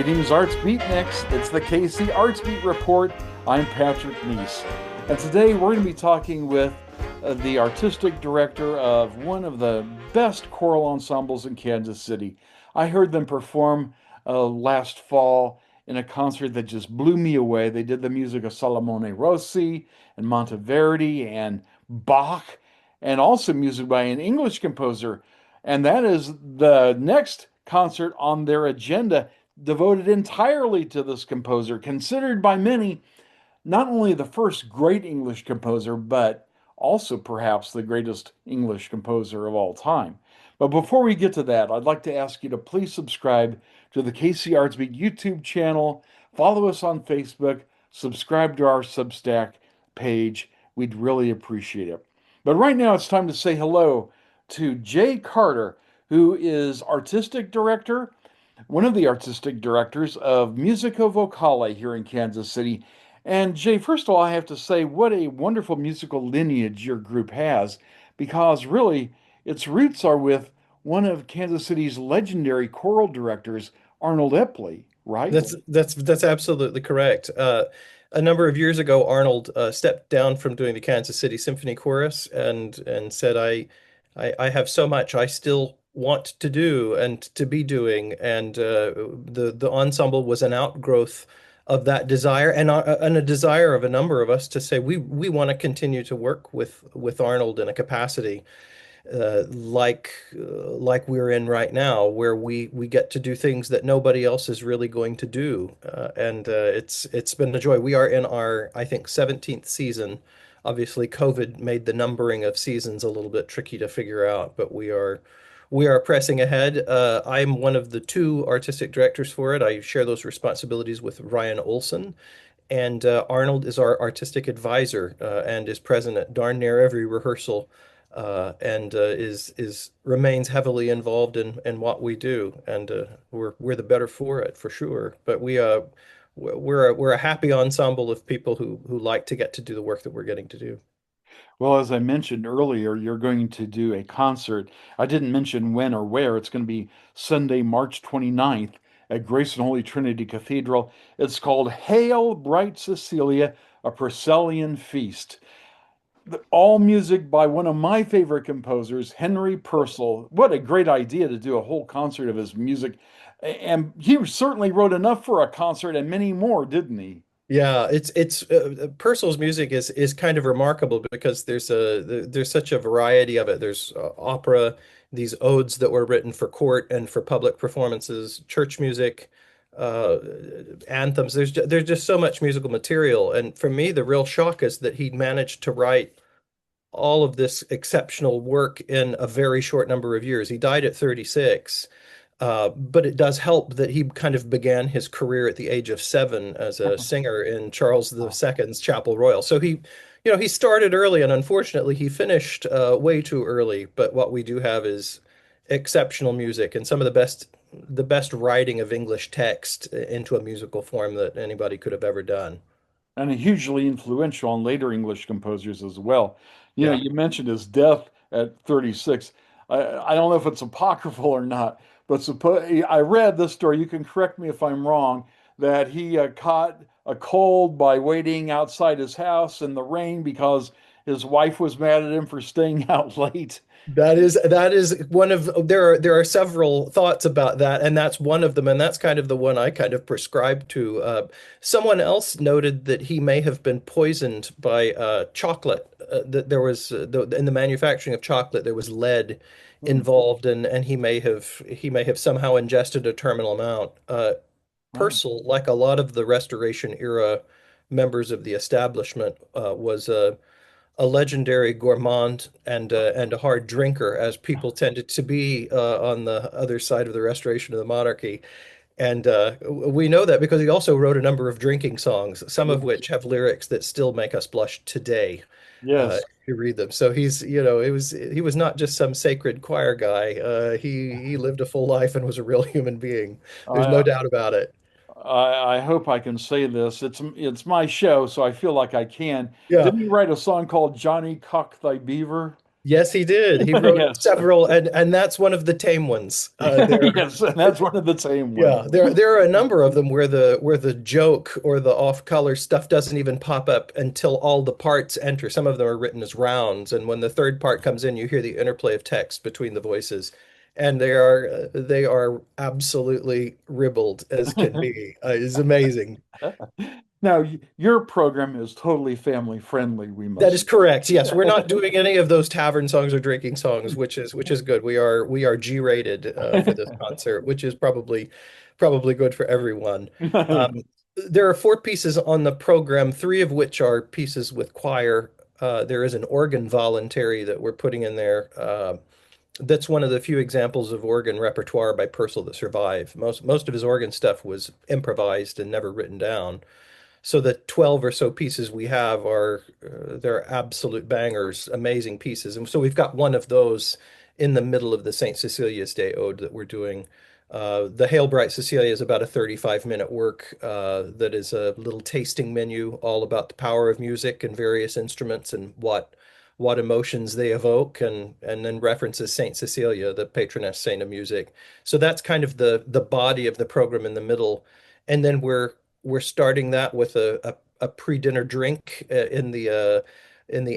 Greetings, Arts Beatniks. It's the KC Arts Beat Report. I'm Patrick Neas. And today we're going to be talking with the artistic director of one of the best choral ensembles in Kansas City. I heard them perform last fall in a concert that just blew me away. They did the music of Salomone Rossi and Monteverdi and Bach, and also music by an English composer. And that is the next concert on their agenda, devoted entirely to this composer, considered by many not only the first great English composer, but also perhaps the greatest English composer of all time. But before we get to that, I'd like to ask you to please subscribe to the KC Arts Beat YouTube channel, follow us on Facebook, subscribe to our Substack page. We'd really appreciate it. But right now it's time to say hello to Jay Carter, who is artistic director, one of the artistic directors of Musica Vocale here in Kansas City. And Jay, first of all, I have to say what a wonderful musical lineage your group has, because really its roots are with one of Kansas City's legendary choral directors, Arnold Epley, right? That's absolutely correct. A number of years ago, Arnold stepped down from doing the Kansas City Symphony Chorus and said, I have so much I still want to do and to be doing, and the ensemble was an outgrowth of that desire and a desire of a number of us to say we want to continue to work with Arnold in a capacity like we're in right now, where we get to do things that nobody else is really going to do, and it's been a joy. We are in our, I think, 17th season. Obviously, COVID made the numbering of seasons a little bit tricky to figure out, but we are pressing ahead. I'm one of the two artistic directors for it. I share those responsibilities with Ryan Olson, and Arnold is our artistic advisor and is present at darn near every rehearsal, and is remains heavily involved in what we do, and we're the better for it for sure. But we're a happy ensemble of people who like to get to do the work that we're getting to do. Well, as I mentioned earlier, you're going to do a concert. I didn't mention when or where. It's going to be Sunday, March 29th at Grace and Holy Trinity Cathedral. It's called Hail, Bright Cecilia, a Purcellian Feast. All music by one of my favorite composers, Henry Purcell. What a great idea to do a whole concert of his music. And he certainly wrote enough for a concert and many more, didn't he? Yeah, it's Purcell's music is kind of remarkable because there's such a variety of it. There's opera, these odes that were written for court and for public performances, church music, uh, anthems. There's just so much musical material, and for me, the real shock is that he managed to write all of this exceptional work in a very short number of years. He died at 36. But it does help that he kind of began his career at the age of 7 as a singer in Charles II's Chapel Royal. So he started early, and unfortunately, he finished way too early. But what we do have is exceptional music and some of the best writing of English text into a musical form that anybody could have ever done. And hugely influential on later English composers as well. You know, Yeah. you mentioned his death at 36. I don't know if it's apocryphal or not, but I read this story. You can correct me if I'm wrong, that he caught a cold by waiting outside his house in the rain because his wife was mad at him for staying out late. That is one of there are several thoughts about that, and that's one of them, and that's kind of the one I kind of prescribe to. Someone else noted that he may have been poisoned by chocolate. That there was in the manufacturing of chocolate there was lead Hmm. involved, and he may have somehow ingested a terminal amount. Oh, Purcell, like a lot of the Restoration era members of the establishment, was a legendary gourmand and a hard drinker, as people tended to be on the other side of the restoration of the monarchy. And we know that because he also wrote a number of drinking songs, some of yes. which have lyrics that still make us blush today Yes. if you read them. So he was not just some sacred choir guy. He lived a full life and was a real human being. There's no I, doubt about it. I hope I can say this. It's my show, so I feel like I can. Yeah. Didn't he write a song called Johnny Cock Thy Beaver? Yes, he did. He wrote Yes. several, and that's one of the tame ones. Yes, and that's one of the same ones. Yeah, there are a number of them where the joke or the off-color stuff doesn't even pop up until all the parts enter. Some of them are written as rounds, and when the third part comes in, you hear the interplay of text between the voices, and they are absolutely ribald as can be. It's amazing. Now, your program is totally family friendly, we That must is say. correct. Yes, we're not doing any of those tavern songs or drinking songs, which is good. We are G-rated for this concert, which is probably good for everyone. Um, there are four pieces on the program, three of which are pieces with choir. There is an organ voluntary that we're putting in there. That's one of the few examples of organ repertoire by Purcell that survive. Most of his organ stuff was improvised and never written down. So the 12 or so pieces we have are they're absolute bangers, amazing pieces. And so we've got one of those in the middle of the St. Cecilia's Day Ode that we're doing. The Hail Bright Cecilia is about a 35-minute work that is a little tasting menu all about the power of music and various instruments and what emotions they evoke, and then references Saint Cecilia, the patroness saint of music. So that's kind of the body of the program in the middle. And then we're starting that with a pre-dinner drink in the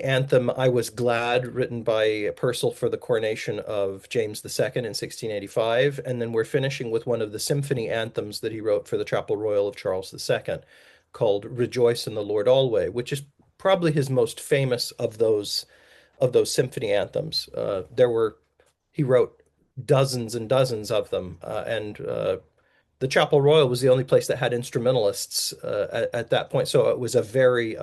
anthem "I Was Glad," written by Purcell for the coronation of James II in 1685, and then we're finishing with one of the symphony anthems that he wrote for the Chapel Royal of Charles II, called "Rejoice in the Lord Always," which is probably his most famous of those symphony anthems. He wrote dozens and dozens of them, and the Chapel Royal was the only place that had instrumentalists at that point. So it was a very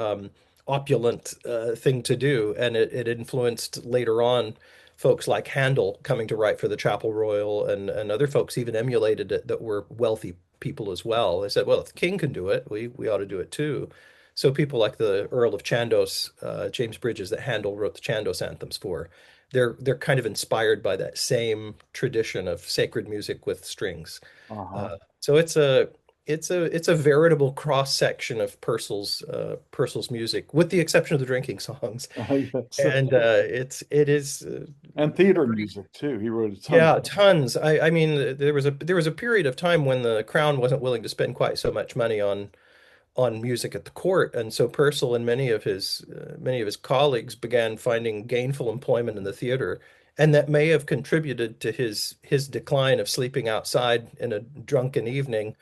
opulent thing to do, and it influenced later on folks like Handel coming to write for the Chapel Royal, and other folks even emulated it that were wealthy people as well. They said, well, if the king can do it, we ought to do it too. So people like the Earl of Chandos, James Bridges, that Handel wrote the Chandos anthems for, they're kind of inspired by that same tradition of sacred music with strings. Uh-huh. So it's a veritable cross section of Purcell's music, with the exception of the drinking songs, Yes. and it is And theater music too. He wrote a ton. yeah, tons. I mean, there was a period of time when the crown wasn't willing to spend quite so much money on music at the court, and so Purcell and many of his colleagues began finding gainful employment in the theater, and that may have contributed to his decline of sleeping outside in a drunken evening,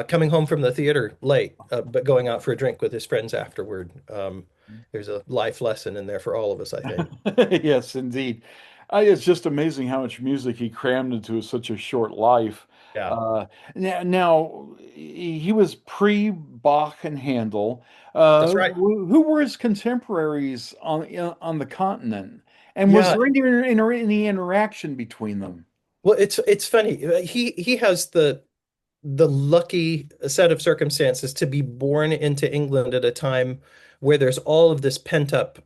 coming home from the theater late, but going out for a drink with his friends afterward. There's a life lesson in there for all of us, I think. Yes, indeed. It's just amazing how much music he crammed into such a short life. Yeah, Now, he was pre-Bach and Handel. that's right. Who were his contemporaries on the continent? And was Yeah, there any interaction between them? well, it's funny. He has the lucky set of circumstances to be born into England at a time where there's all of this pent up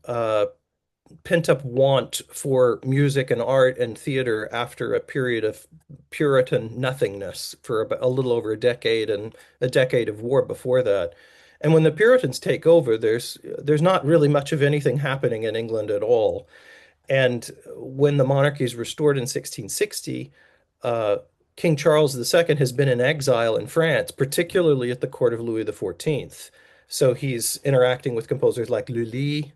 want for music and art and theater after a period of Puritan nothingness for about a little over a decade, and a decade of war before that. And when the Puritans take over, there's not really much of anything happening in England at all. And when the monarchy is restored in 1660, uh, King Charles II has been in exile in France, particularly at the court of Louis XIV. So he's interacting with composers like Lully,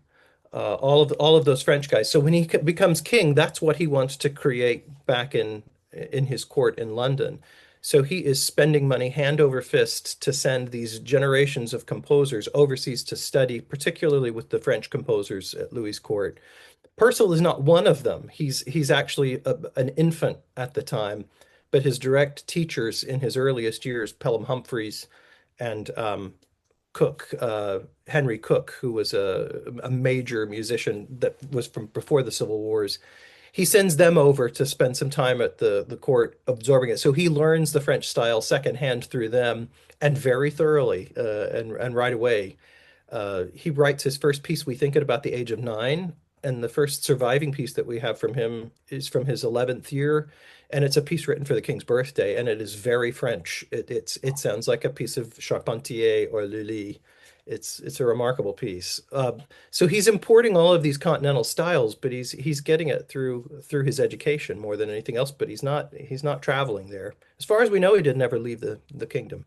all of those French guys. So when he becomes king, that's what he wants to create back in his court in London. So he is spending money hand over fist to send these generations of composers overseas to study, particularly with the French composers at Louis's court. Purcell is not one of them. He's actually an infant at the time, but his direct teachers in his earliest years, Pelham Humphreys and Cook, Henry Cook, who was a major musician that was from before the Civil Wars. He sends them over to spend some time at the court absorbing it. So he learns the French style secondhand through them, and very thoroughly, and right away. He writes his first piece, we think, at about the age of 9, and the first surviving piece that we have from him is from his 11th year, and it's a piece written for the king's birthday, and it is very French. It sounds like a piece of Charpentier or Lully, It's a remarkable piece. So he's importing all of these continental styles, but he's getting it through his education more than anything else. But he's not traveling there. As far as we know, he did never leave the kingdom.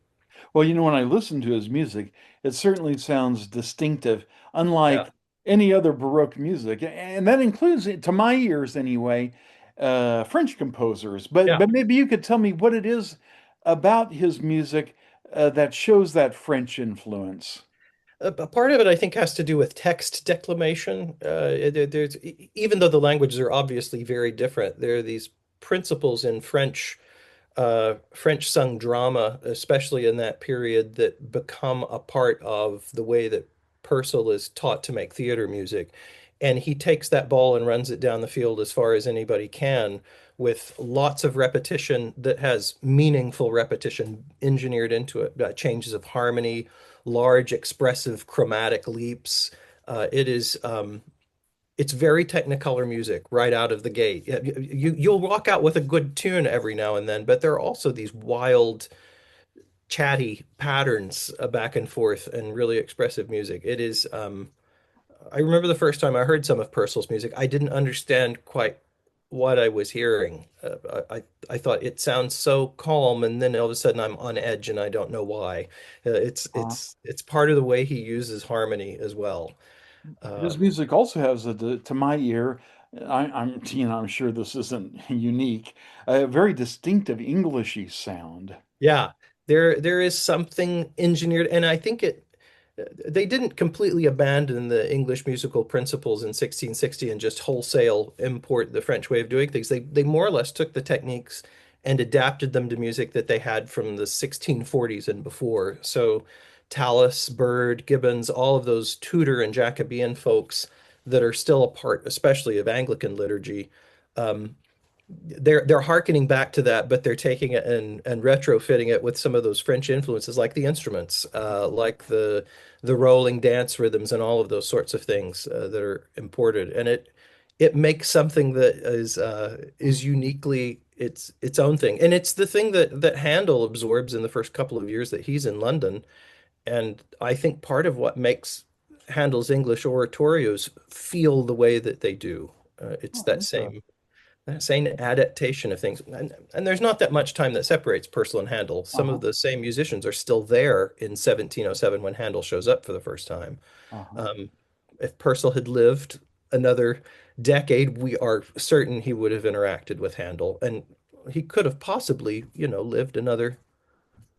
Well, when I listen to his music, it certainly sounds distinctive, Yeah, unlike any other Baroque music, and that includes, to my ears anyway, French composers. But yeah. maybe you could tell me what it is about his music that shows that French influence. A part of it, I think, has to do with text declamation. Even though the languages are obviously very different, there are these principles in French sung drama, especially in that period, that become a part of the way that Purcell is taught to make theater music. And he takes that ball and runs it down the field as far as anybody can, with lots of repetition that has meaningful repetition engineered into it, changes of harmony, large expressive chromatic leaps. It's very Technicolor music right out of the gate. You'll walk out with a good tune every now and then, but there are also these wild, chatty patterns back and forth and really expressive music. I remember the first time I heard some of Purcell's music, I didn't understand quite what I was hearing. I thought it sounds so calm, and then all of a sudden I'm on edge and I don't know why. It's Uh, it's it's part of the way he uses harmony as well. Uh, his music also has, to my ear, I'm sure this isn't unique, a very distinctive Englishy sound. Yeah, there is something engineered, and I think they didn't completely abandon the English musical principles in 1660 and just wholesale import the French way of doing things. They more or less took the techniques and adapted them to music that they had from the 1640s and before. So Tallis, Byrd, Gibbons, all of those Tudor and Jacobean folks that are still a part, especially of Anglican liturgy. Um, they're hearkening back to that, but they're taking it and retrofitting it with some of those French influences, like the instruments, like the rolling dance rhythms, and all of those sorts of things that are imported, and it makes something that is uniquely its own thing, and it's the thing that Handel absorbs in the first couple of years that he's in London, and I think part of what makes Handel's English oratorios feel the way that they do. It's Oh, that same adaptation of things. And there's not that much time that separates Purcell and Handel. Some of uh-huh, the same musicians are still there in 1707 when Handel shows up for the first time. uh-huh. Um, if Purcell had lived another decade, we are certain he would have interacted with Handel. And he could have possibly, lived another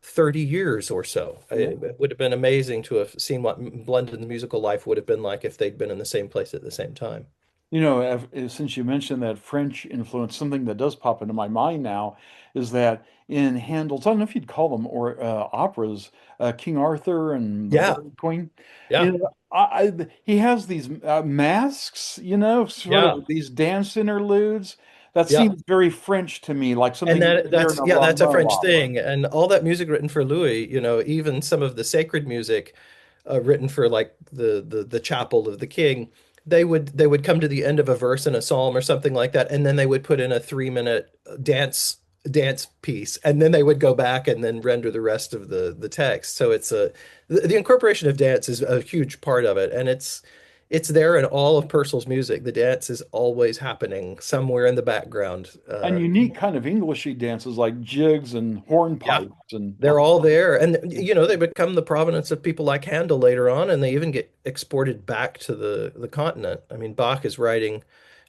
30 years or so. Yeah. It would have been amazing to have seen what London musical life would have been like if they'd been in the same place at the same time. Since you mentioned that French influence, something that does pop into my mind now is that in Handel's, I don't know if you'd call them or operas, King Arthur and the Yeah, Warrior Queen, yeah, he has these masks, sort yeah. of these dance interludes. That Yeah. seems very French to me, like And something you that would hear in that's a yeah, that's a Rameau French opera. thing. And all that music written for Louis, even some of the sacred music written for like the chapel of the king, they would come to the end of a verse in a psalm or something like that, and then they would put in a 3 minute dance piece, and then they would go back and then render the rest of the text. So the incorporation of dance is a huge part of it, and it's there in all of Purcell's music. The dance is always happening somewhere in the background. And unique kind of Englishy dances like jigs and Yeah. hornpipes and They're all there. And they become the provenance of people like Handel later on, and they even get exported back to the continent. I mean, Bach is writing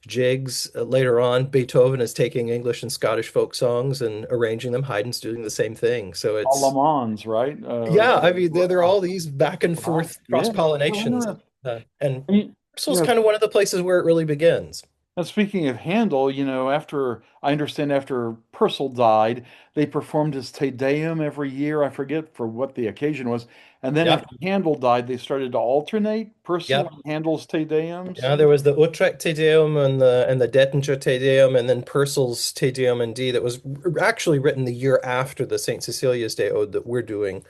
jigs later on. Beethoven is taking English and Scottish folk songs and arranging them. Haydn's doing the same thing. So it's Alamans, right? yeah, I mean, there are all these back and Wow. forth Yeah. No, cross-pollinations. no, And I mean, you Bristol's know, kind of one of the places where it really begins. now speaking of Handel, after I understand after Purcell died, they performed his Te Deum every year. I forget for what the occasion was. And then Yep. after Handel died, they started to alternate Purcell Yep. and Handel's Te Deums. Yeah, there was the Utrecht Te Deum and the Dettinger Te Deum, and then Purcell's Te Deum in D that was actually written the year after the St. Cecilia's Day Ode that we're doing,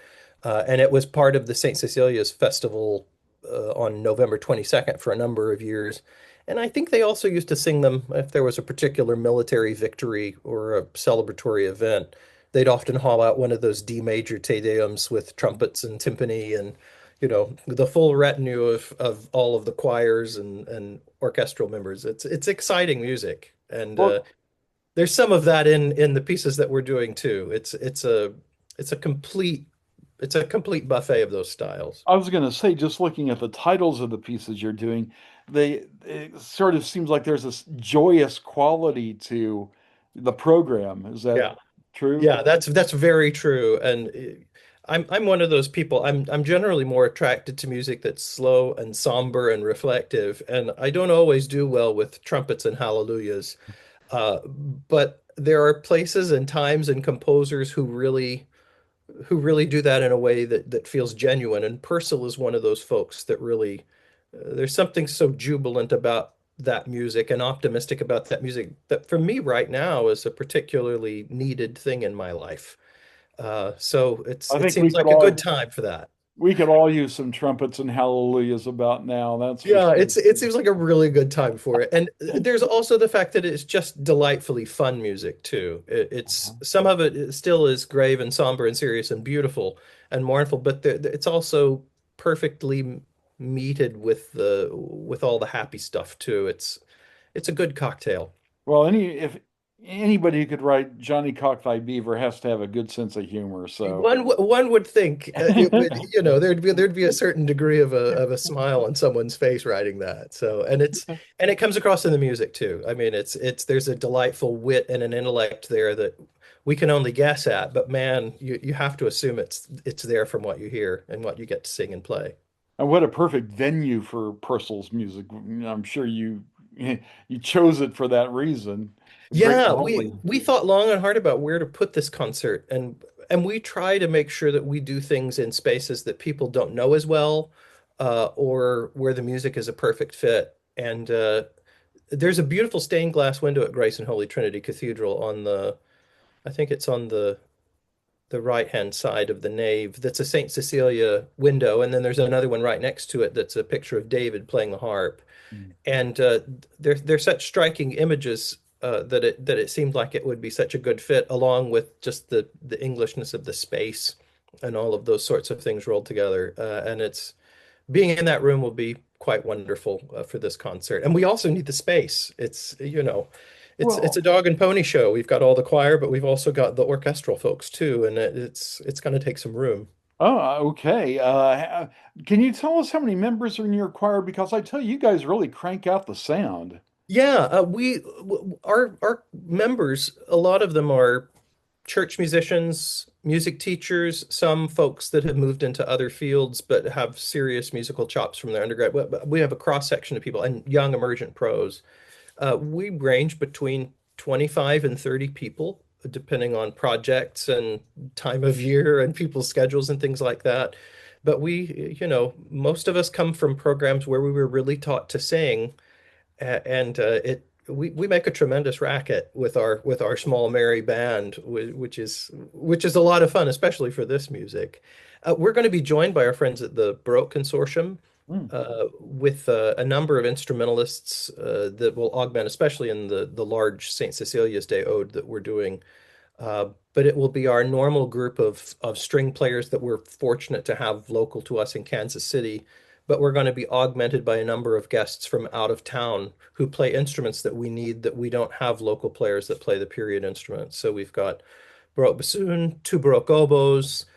and it was part of the St. Cecilia's Festival on November 22nd for a number of years. And I think they also used to sing them if there was a particular military victory or a celebratory event. They'd often haul out one of those D major Te Deums with trumpets and timpani, and the full retinue of all of the choirs and orchestral members. It's exciting music, and Well, there's some of that in the pieces that we're doing too. It's a complete buffet of those styles. I was going to say, just looking at the titles of the pieces you're doing, it sort of seems like there's this joyous quality to the program. Is that Yeah. true? Yeah, that's very true. And I'm one of those people. I'm generally more attracted to music that's slow and somber and reflective, and I don't always do well with trumpets and hallelujahs. But there are places and times and composers who really do that in a way that feels genuine. And Purcell is one of those folks that really there's something so jubilant about that music and optimistic about that music that for me right now is a particularly needed thing in my life. So I it think seems like a good time for that. we could all use some trumpets and hallelujahs about now. That's for Yeah, sure. it seems like a really good time for it. And there's also the fact that it's just delightfully fun music too. It's Uh-huh. some of it still is grave and somber and serious and beautiful and mournful, but it's also perfectly meted with all the happy stuff too. It's a good cocktail. Well, if anybody who could write Johnny Cockeye Beaver has to have a good sense of humor. So, One would think it would, there'd be a certain degree of a smile on someone's face writing that. So, and it comes across in the music too. I mean, it's there's a delightful wit and an intellect there that we can only guess at, but man, you have to assume it's there from what you hear and what you get to sing and play. and what a perfect venue for Purcell's music. I'm sure you chose it for that reason. Great Yeah, we quality. we thought long and hard about where to put this concert, and we try to make sure that we do things in spaces that people don't know as well, or where the music is a perfect fit. And there's a beautiful stained glass window at Grace and Holy Trinity Cathedral I think it's on the right-hand side of the nave. That's a Saint Cecilia window, and then there's another one right next to it that's a picture of David playing the harp. Mm. And they're such striking images that it seemed like it would be such a good fit, along with just the Englishness of the space and all of those sorts of things rolled together. And it's being in that room will be quite wonderful for this concert. And we also need the space. It's a Well, dog and pony show. We've got all the choir, but we've also got the orchestral folks too, and it's going to take some room. oh, okay. Can you tell us how many members are in your choir? Because I tell you, you guys really crank out the sound. Yeah, our members, a lot of them are church musicians, music teachers, some folks that have moved into other fields but have serious musical chops from their undergrad. We have a cross section of people and young emergent pros. We range between 25 and 30 people, depending on projects and time of year and people's schedules and things like that. But most of us come from programs where we were really taught to sing, and we make a tremendous racket with our small merry band, which is a lot of fun, especially for this music. We're going to be joined by our friends at the Baroque Consortium Mm. with a number of instrumentalists that will augment, especially in the large St. Cecilia's Day Ode that we're doing. But it will be our normal group of string players that we're fortunate to have local to us in Kansas City. But we're going to be augmented by a number of guests from out of town who play instruments that we need that we don't have local players that play the period instruments. So we've got Baroque bassoon, two Baroque oboes,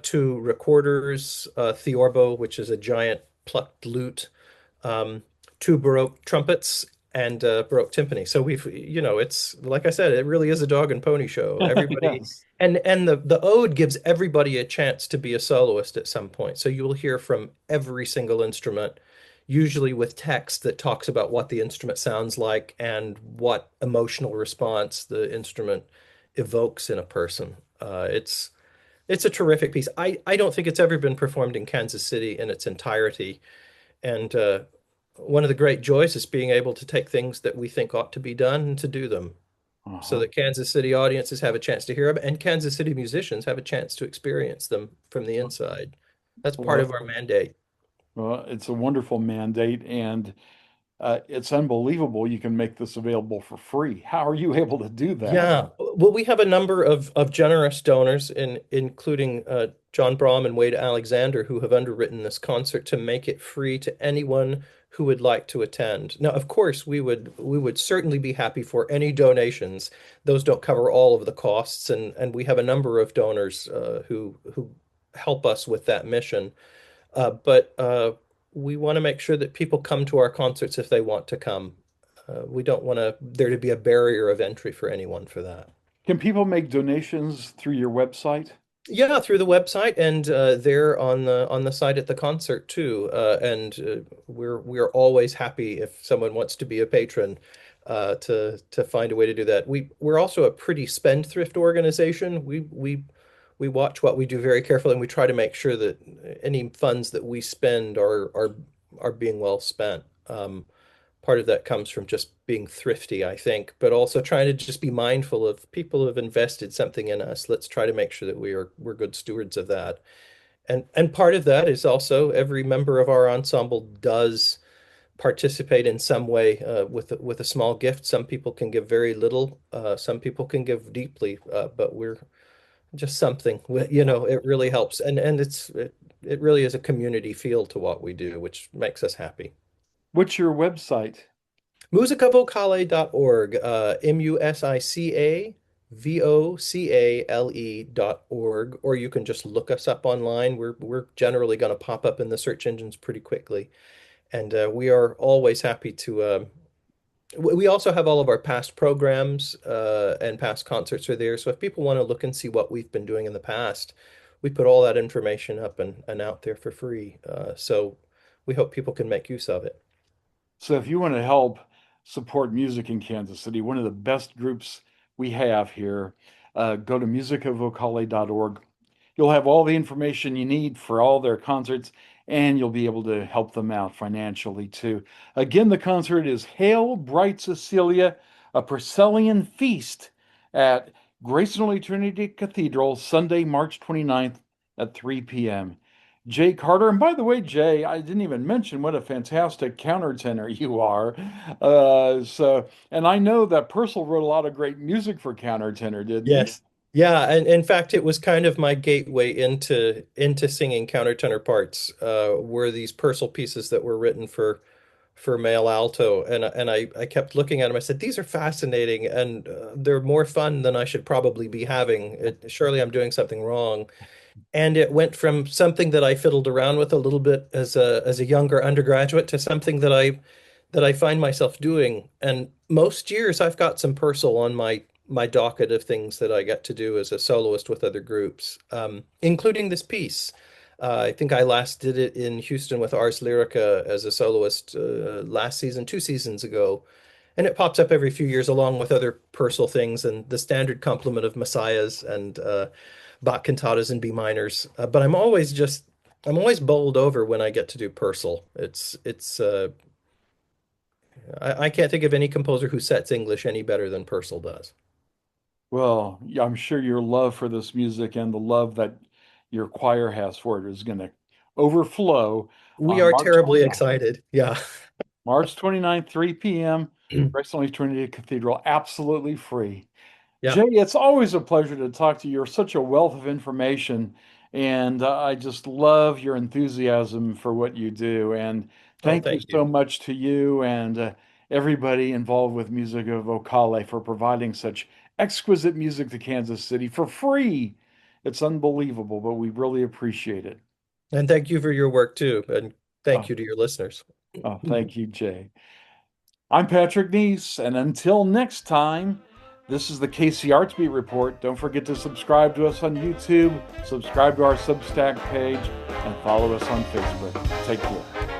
two recorders, theorbo, which is a giant plucked lute, um, two Baroque trumpets, and Baroque timpani. So it's like I said, it really is a dog and pony show. Everybody, Yes. and the ode gives everybody a chance to be a soloist at some point. So you will hear from every single instrument, usually with text that talks about what the instrument sounds like and what emotional response the instrument evokes in a person. It's a terrific piece. I don't think it's ever been performed in Kansas City in its entirety. And one of the great joys is being able to take things that we think ought to be done and to do them so Uh-huh. that Kansas City audiences have a chance to hear them and Kansas City musicians have a chance to experience them from the inside. That's part Well, of our mandate. well, it's a wonderful mandate, and It's unbelievable you can make this available for free. How are you able to do that? Yeah, well, we have a number of generous donors, including John Brahm and Wade Alexander, who have underwritten this concert to make it free to anyone who would like to attend. Now, of course, we would certainly be happy for any donations. Those don't cover all of the costs, and we have a number of donors who help us with that mission. But we want to make sure that people come to our concerts if they want to come. We don't want there to be a barrier of entry for anyone for that. Can people make donations through your website? Yeah, through the website and there on the site at the concert too. And we're always happy if someone wants to be a patron to find a way to do that. We're also a pretty spendthrift organization. We watch what we do very carefully, and we try to make sure that any funds that we spend are being well spent. Part of that comes from just being thrifty, I think, but also trying to just be mindful of people who have invested something in us. Let's try to make sure that we're good stewards of that. And part of that is also every member of our ensemble does participate in some way with a small gift. Some people can give very little, some people can give deeply, but we're just something. It really helps, and it really is a community feel to what we do, which makes us happy. What's your website? Musicavocale.org, musicavocale.org, or you can just look us up online. We're generally going to pop up in the search engines pretty quickly, and we are always happy to. We also have all of our past programs and past concerts are there. So if people want to look and see what we've been doing in the past, we put all that information up and out there for free. So we hope people can make use of it. So if you want to help support music in Kansas City, one of the best groups we have here, go to musicavocale.org. You'll have all the information you need for all their concerts, and you'll be able to help them out financially too. Again, the concert is Hail, Bright Cecilia, a Purcellian feast at Grace and Holy Trinity Cathedral, Sunday, March 29th at 3 p.m. Jay Carter, and by the way, Jay, I didn't even mention what a fantastic countertenor you are. And I know that Purcell wrote a lot of great music for countertenor, didn't he? Yes. Yeah, and in fact, it was kind of my gateway into singing countertenor parts. Were these Purcell pieces that were written for male alto, and I kept looking at them. I said, these are fascinating, and they're more fun than I should probably be having. Surely I'm doing something wrong. And it went from something that I fiddled around with a little bit as a younger undergraduate to something that I find myself doing. And most years I've got some Purcell on my docket of things that I get to do as a soloist with other groups, including this piece. I think I last did it in Houston with Ars Lyrica as a soloist last season, 2 seasons ago. And it pops up every few years along with other Purcell things and the standard complement of messiahs and Bach cantatas and B minors. But I'm always bowled over when I get to do Purcell. I can't think of any composer who sets English any better than Purcell does. Well, yeah, I'm sure your love for this music and the love that your choir has for it is going to overflow We on are March terribly 29th. excited. Yeah. March 29th, 3 p.m., Grace and Holy Trinity Cathedral, absolutely free. Yeah. Jay, it's always a pleasure to talk to you. You're such a wealth of information, and I just love your enthusiasm for what you do. And Oh, thank you thank you. so much to you and everybody involved with Musica Vocale for providing such exquisite music to Kansas City for free. It's unbelievable, but we really appreciate it. And thank you for your work too. And thank Oh, you to your listeners. thank you, Jay. I'm Patrick Neas, and until next time, this is the KC Artsbeat Report. Don't forget to subscribe to us on YouTube, subscribe to our Substack page, and follow us on Facebook. Take care.